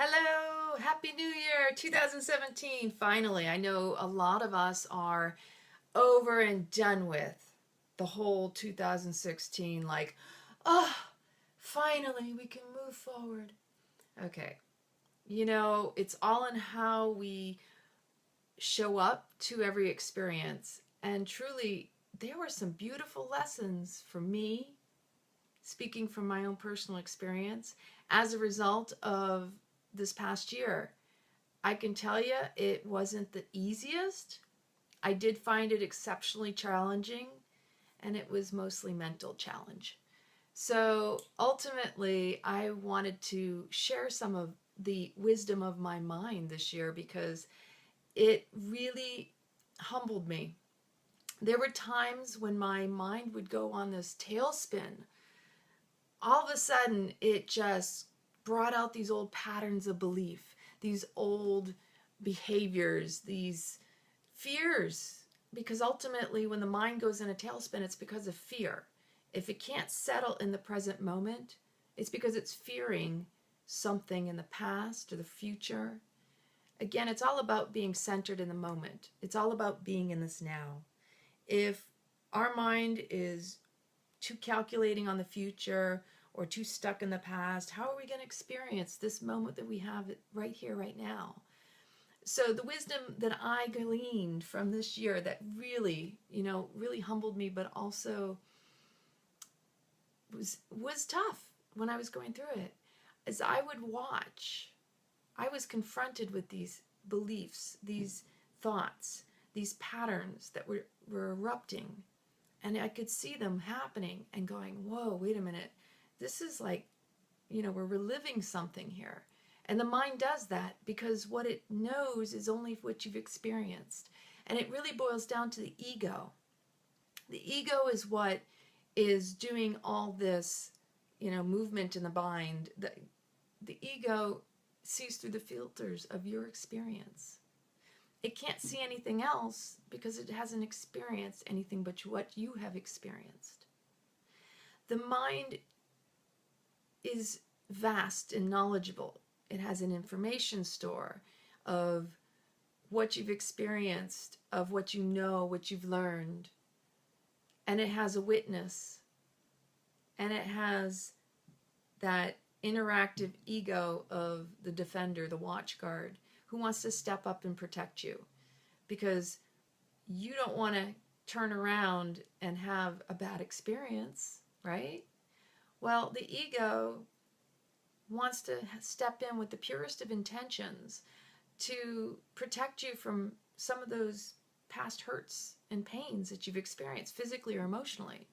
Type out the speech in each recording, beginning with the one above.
Hello, Happy New Year 2017. Finally, I know a lot of us are over and done with the whole 2016. Like, oh, finally we can move forward. Okay, it's all in how we show up to every experience. And truly, there were some beautiful lessons for me, speaking from my own personal experience, as a result of this past year. I can tell you it wasn't the easiest. I did find it exceptionally challenging, and it was mostly mental challenge. So ultimately, I wanted to share some of the wisdom of my mind this year because it really humbled me. There were times when my mind would go on this tailspin. All of a sudden, it just brought out these old patterns of belief, these old behaviors, these fears. Because ultimately, when the mind goes in a tailspin, it's because of fear. If it can't settle in the present moment, it's because it's fearing something in the past or the future. Again, it's all about being centered in the moment. It's all about being in this now. If our mind is too calculating on the future or too stuck in the past, how are we going to experience this moment that we have right here, right now? So the wisdom that I gleaned from this year that really, really humbled me, but also was tough when I was going through it, as I would watch, I was confronted with these beliefs, these thoughts, these patterns that were erupting. And I could see them happening and going, whoa, wait a minute. This is like, we're reliving something here. And the mind does that because what it knows is only what you've experienced. And it really boils down to the ego. The ego is what is doing all this, movement in the mind. The ego sees through the filters of your experience. It can't see anything else because it hasn't experienced anything but what you have experienced. The mind is vast and knowledgeable. It has an information store of what you've experienced, of what you know, what you've learned. And it has a witness. And it has that interactive ego of the defender, the watch guard, who wants to step up and protect you. Because you don't want to turn around and have a bad experience, right? Well, the ego wants to step in with the purest of intentions to protect you from some of those past hurts and pains that you've experienced physically or emotionally.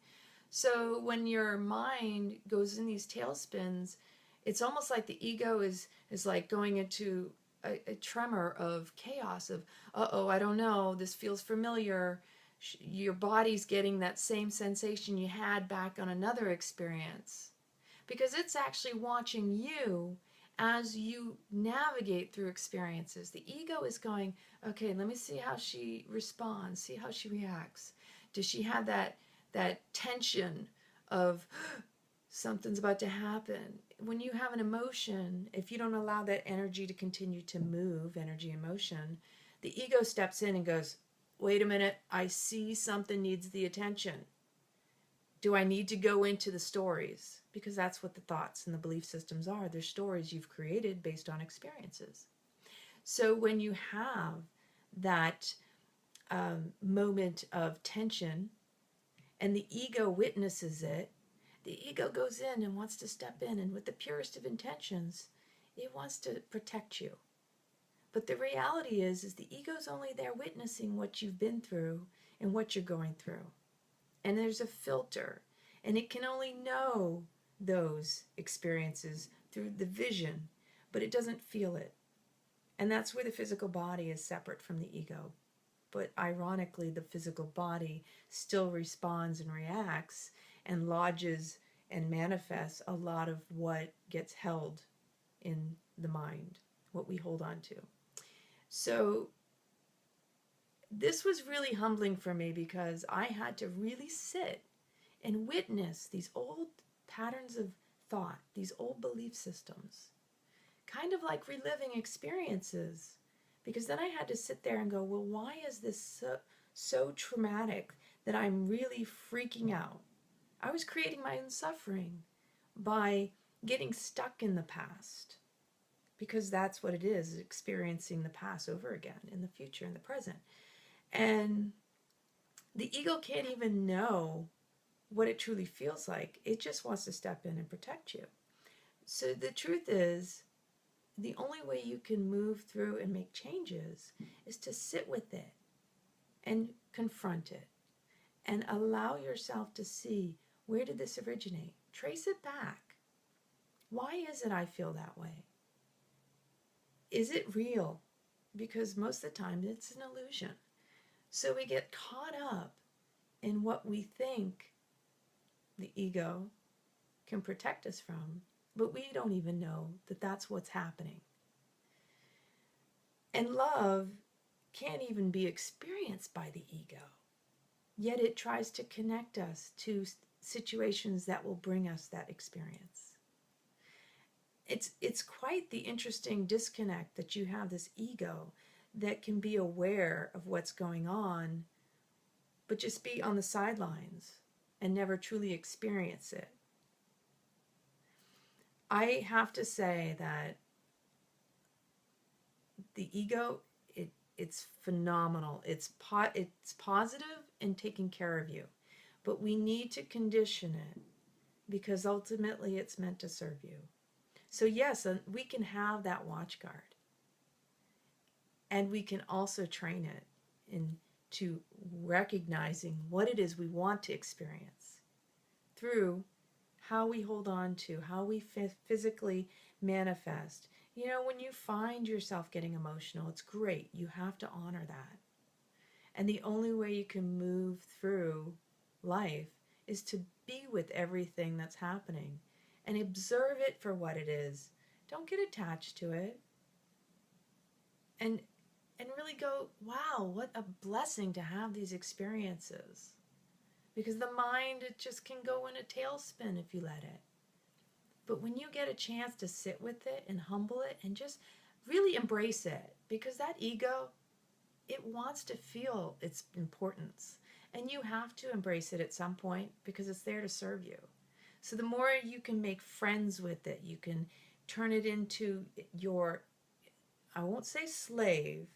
So when your mind goes in these tailspins, it's almost like the ego is like going into a tremor of chaos of, uh-oh, I don't know, this feels familiar. Your body's getting that same sensation you had back on another experience. Because it's actually watching you as you navigate through experiences. The ego is going, okay, let me see how she responds, see how she reacts. Does she have that tension of something's about to happen? When you have an emotion, if you don't allow that energy to continue to move, energy and motion, the ego steps in and goes, wait a minute, I see something needs the attention. Do I need to go into the stories? Because that's what the thoughts and the belief systems are. They're stories you've created based on experiences. So when you have that moment of tension and the ego witnesses it, the ego goes in and wants to step in, and with the purest of intentions, it wants to protect you. But the reality is the ego's only there witnessing what you've been through and what you're going through. And there's a filter, and it can only know those experiences through the vision, but it doesn't feel it. And that's where the physical body is separate from the ego. But ironically, the physical body still responds and reacts and lodges and manifests a lot of what gets held in the mind, what we hold on to. So this was really humbling for me because I had to really sit and witness these old patterns of thought, these old belief systems, kind of like reliving experiences. Because then I had to sit there and go, well, why is this so traumatic that I'm really freaking out? I was creating my own suffering by getting stuck in the past, because that's what it is, experiencing the past over again in the future, in the present. And the ego can't even know what it truly feels like. It just wants to step in and protect you. So the truth is, the only way you can move through and make changes is to sit with it and confront it and allow yourself to see, where did this originate? Trace it back. Why is it I feel that way? Is it real? Because most of the time it's an illusion. So we get caught up in what we think the ego can protect us from, but we don't even know that that's what's happening. And love can't even be experienced by the ego, yet it tries to connect us to situations that will bring us that experience. It's quite the interesting disconnect that you have this ego that can be aware of what's going on, but just be on the sidelines and never truly experience it. I have to say that the ego, it's phenomenal. It's positive in taking care of you, but we need to condition it, because ultimately it's meant to serve you. So yes, we can have that watch guard, and we can also train it into recognizing what it is we want to experience through how we hold on to, how we physically manifest. You know, when you find yourself getting emotional, it's great. You have to honor that. And the only way you can move through life is to be with everything that's happening and observe it for what it is. Don't get attached to it. And really go, wow, what a blessing to have these experiences. Because the mind, it just can go in a tailspin if you let it. But when you get a chance to sit with it and humble it and just really embrace it, because that ego, it wants to feel its importance. And you have to embrace it at some point, because it's there to serve you. So the more you can make friends with it, you can turn it into your, I won't say slave,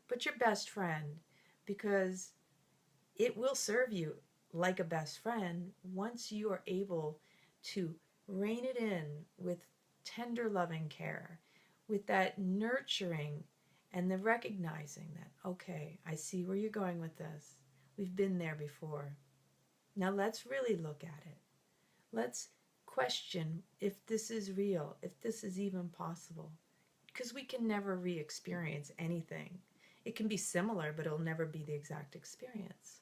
but your best friend, because it will serve you like a best friend once you are able to rein it in with tender loving care, with that nurturing and the recognizing that, okay, I see where you're going with this. We've been there before. Now let's really look at it. Let's question if this is real, if this is even possible. Because we can never re-experience anything. It can be similar, but it'll never be the exact experience.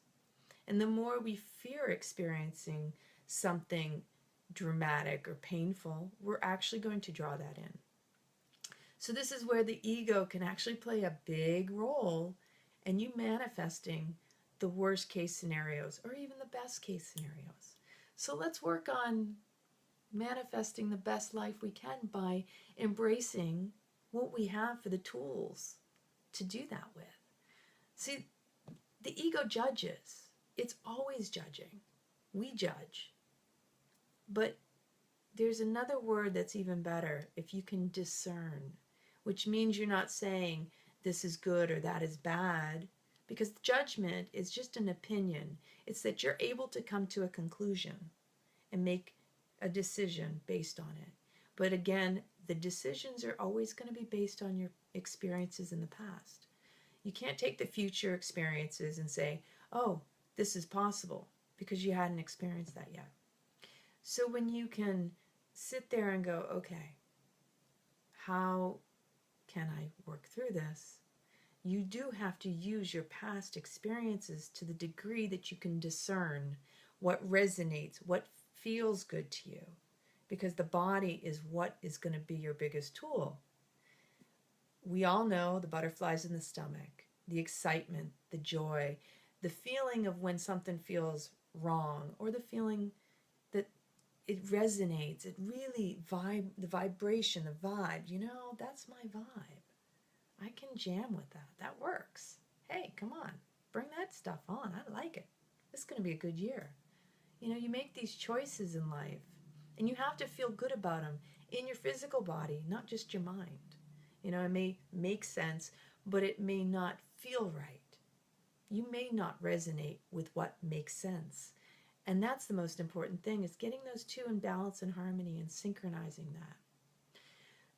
And the more we fear experiencing something dramatic or painful, we're actually going to draw that in. So this is where the ego can actually play a big role in you manifesting the worst case scenarios or even the best case scenarios. So let's work on manifesting the best life we can by embracing what we have for the tools to do that with. See, the ego judges. It's always judging. We judge. But there's another word that's even better, if you can discern, which means you're not saying this is good or that is bad, because judgment is just an opinion. It's that you're able to come to a conclusion and make a decision based on it. But again, the decisions are always going to be based on your experiences in the past. You can't take the future experiences and say, oh, this is possible, because you hadn't experienced that yet. So when you can sit there and go, okay, how can I work through this? You do have to use your past experiences to the degree that you can discern what resonates, what feels good to you, because the body is what is going to be your biggest tool. We all know the butterflies in the stomach, the excitement, the joy, the feeling of when something feels wrong, or the feeling that it resonates. It really the vibration, the vibe, that's my vibe. I can jam with that. That works. Hey, come on. Bring that stuff on. I like it. This is going to be a good year. You make these choices in life, and you have to feel good about them in your physical body, not just your mind. It may make sense, but it may not feel right. You may not resonate with what makes sense. And that's the most important thing, is getting those two in balance and harmony and synchronizing that.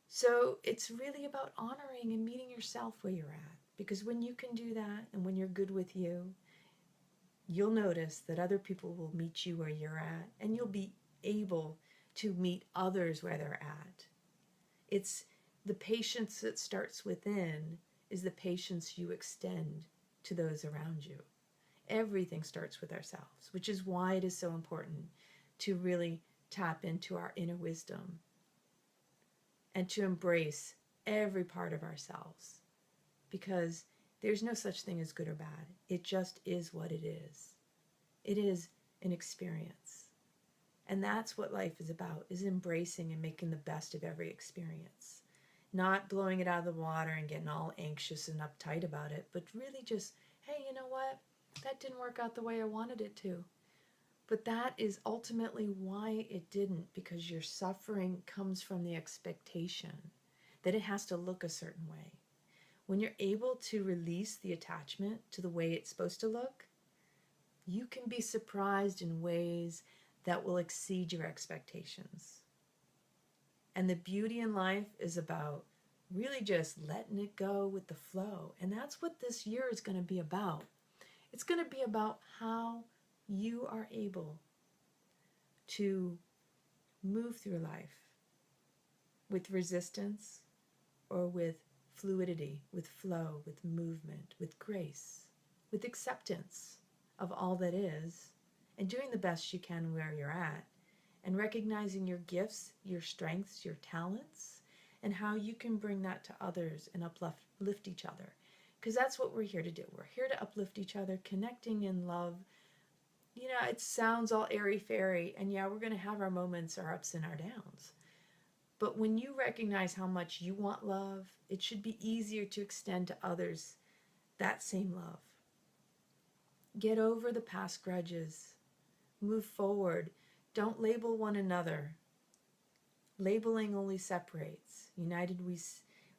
So it's really about honoring and meeting yourself where you're at. Because when you can do that, and when you're good with you, you'll notice that other people will meet you where you're at, and you'll be able to meet others where they're at. It's the patience that starts within is the patience you extend to those around you. Everything starts with ourselves, which is why it is so important to really tap into our inner wisdom and to embrace every part of ourselves, because there's no such thing as good or bad. It just is what it is. It is an experience. And that's what life is about, is embracing and making the best of every experience. Not blowing it out of the water and getting all anxious and uptight about it, but really just, hey, you know what? That didn't work out the way I wanted it to. But that is ultimately why it didn't, because your suffering comes from the expectation that it has to look a certain way. When you're able to release the attachment to the way it's supposed to look, you can be surprised in ways that will exceed your expectations. And the beauty in life is about really just letting it go with the flow. And that's what this year is going to be about. It's going to be about how you are able to move through life with resistance or with fluidity, with flow, with movement, with grace, with acceptance of all that is, and doing the best you can where you're at, and recognizing your gifts, your strengths, your talents, and how you can bring that to others and uplift each other. Because that's what we're here to do. We're here to uplift each other, connecting in love. It sounds all airy-fairy, and yeah, we're going to have our moments, our ups and our downs. But when you recognize how much you want love, it should be easier to extend to others that same love. Get over the past grudges. Move forward. Don't label one another. Labeling only separates. United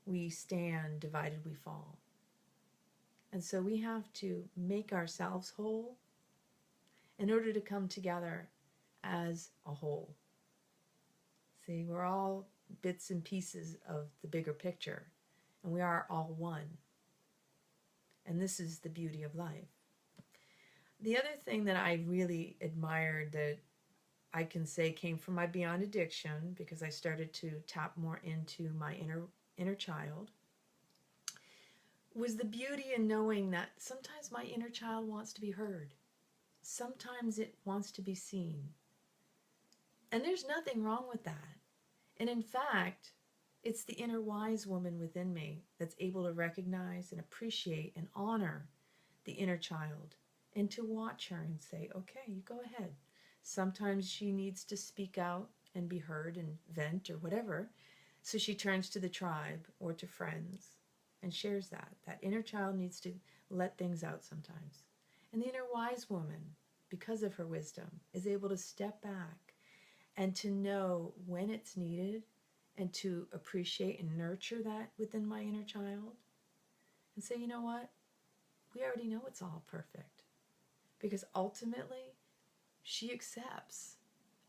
we stand, divided we fall. And so we have to make ourselves whole in order to come together as a whole. See, we're all bits and pieces of the bigger picture, and we are all one. And this is the beauty of life. The other thing that I really admired that I can say came from my Beyond Addiction, because I started to tap more into my inner child, was the beauty in knowing that sometimes my inner child wants to be heard. Sometimes it wants to be seen. And there's nothing wrong with that. And in fact, it's the inner wise woman within me that's able to recognize and appreciate and honor the inner child, and to watch her and say, okay, you go ahead. Sometimes she needs to speak out and be heard and vent or whatever. So she turns to the tribe or to friends and shares that. That inner child needs to let things out sometimes. And the inner wise woman, because of her wisdom, is able to step back and to know when it's needed, and to appreciate and nurture that within my inner child, and say, you know what? We already know it's all perfect. Because ultimately, she accepts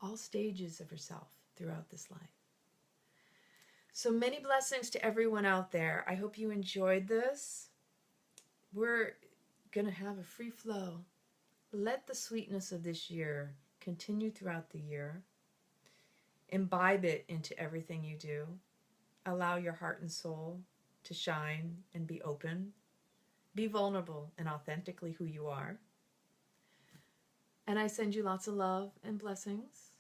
all stages of herself throughout this life. So many blessings to everyone out there. I hope you enjoyed this. We're going to have a free flow. Let the sweetness of this year continue throughout the year. Imbibe it into everything you do. Allow your heart and soul to shine and be open. Be vulnerable and authentically who you are. And I send you lots of love and blessings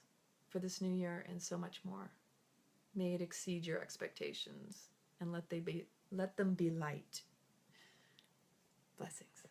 for this new year and so much more. May it exceed your expectations, and let them be light. Blessings.